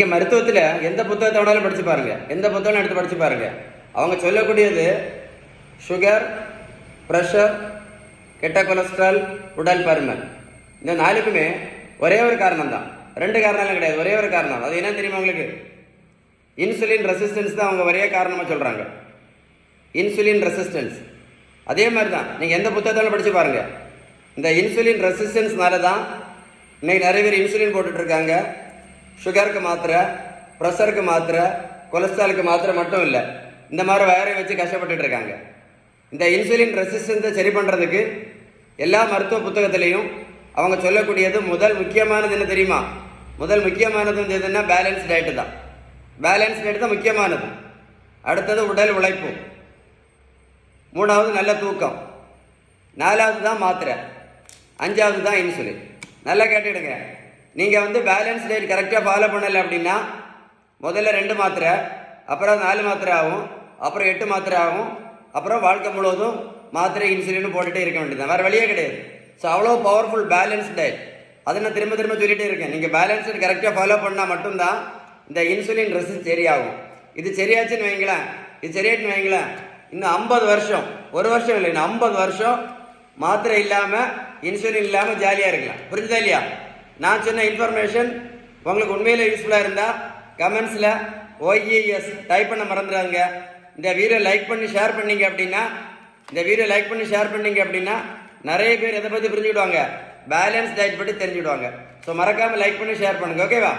நீங்கள் மருத்துவத்தில் எந்த புத்தகத்தை வேணாலும் படித்து பாருங்கள், எந்த புத்தகம் எடுத்து படித்து பாருங்கள். அவங்க சொல்லக்கூடியது சுகர், ப்ரெஷர், கெட்ட கொலஸ்ட்ரால், உடல் பருமன், இந்த நாலுக்குமே ஒரே ஒரு காரணம் தான். ரெண்டு காரணம்லாம் கிடையாது, ஒரே ஒரு காரணம். அது என்ன தெரியுமா உங்களுக்கு? இன்சுலின் ரெசிஸ்டன்ஸ் தான் அவங்க ஒரே காரணமாக சொல்கிறாங்க. Insulin resistance. அதே மாதிரி தான் நீங்கள் எந்த புத்தகத்தாலும் படித்து பாருங்கள். இந்த இன்சுலின் ரெசிஸ்டன்ஸ்னால தான் இன்றைக்கி நிறைய பேர் இன்சுலின் போட்டுட்ருக்காங்க. சுகருக்கு மாத்திரை, ப்ரெஷருக்கு மாத்திரை, கொலஸ்ட்ராலுக்கு மாத்திரை மட்டும் இல்லை, இந்த மாதிரி வயரை வச்சு கஷ்டப்பட்டுட்டு இருக்காங்க. இந்த இன்சுலின் ரெசிஸ்டன்ஸை சரி பண்ணுறதுக்கு எல்லா மருத்துவ புத்தகத்திலையும் அவங்க சொல்லக்கூடியது முதல் முக்கியமானது என்ன தெரியுமா? முதல் முக்கியமானது எதுன்னா பேலன்ஸ் டயட்டு தான். பேலன்ஸ் டயட்டு தான் முக்கியமானது. அடுத்தது உடல் உழைப்பு, மூணாவது நல்ல தூக்கம், நாலாவது தான் மாத்திரை, அஞ்சாவது தான் இன்சுலின். நல்லா கேட்டுடுங்க. நீங்கள் பேலன்ஸ் டயட் கரெக்டாக ஃபாலோ பண்ணலை அப்படின்னா முதல்ல 2 மாத்திரை, அப்புறம் 4 மாத்திரை ஆகும், அப்புறம் 8 மாத்திரை ஆகும், அப்புறம் வாழ்க்கை முழுவதும் மாத்திரை இன்சுலின் போட்டுகிட்டே இருக்க வேண்டியது, வேறு வழியே கிடையாது. ஸோ அவ்வளோ பவர்ஃபுல் பேலன்ஸ் டயட். அதை நான் திரும்ப திரும்ப சொல்லிகிட்டே இருக்கேன். நீங்கள் பேலன்ஸ் டயட் கரெக்டாக ஃபாலோ பண்ணால் மட்டும்தான் இந்த இன்சுலின் ரெசிஸ்ட் சரியாகும். இது சரியாச்சுன்னு வைங்களேன், இது சரியாச்சுன்னு வைங்களேன், இன்னும் 50 வருஷம், ஒரு வருஷம் இல்லை, இன்னும் 50 வருஷம் மாத்திரை இல்லாமல் இன்சுலின் இல்லாமல் ஜாலியாக இருக்கலாம். புரிஞ்சுதா இல்லையா? நான் சொன்ன இன்ஃபர்மேஷன் உங்களுக்கு உண்மையில் யூஸ்ஃபுல்லாக இருந்தால் கமெண்ட்ஸில் OES டைப் பண்ண மறந்துடாதுங்க. இந்த வீடியோ லைக் பண்ணி ஷேர் பண்ணிங்க அப்படின்னா நிறைய பேர் எதை பற்றி புரிஞ்சுக்கிடுவாங்க, பேலன்ஸ் டயட் பற்றி தெரிஞ்சுக்கிடுவாங்க. ஸோ மறக்காமல் லைக் பண்ணி ஷேர் பண்ணுங்கள். ஓகேவா?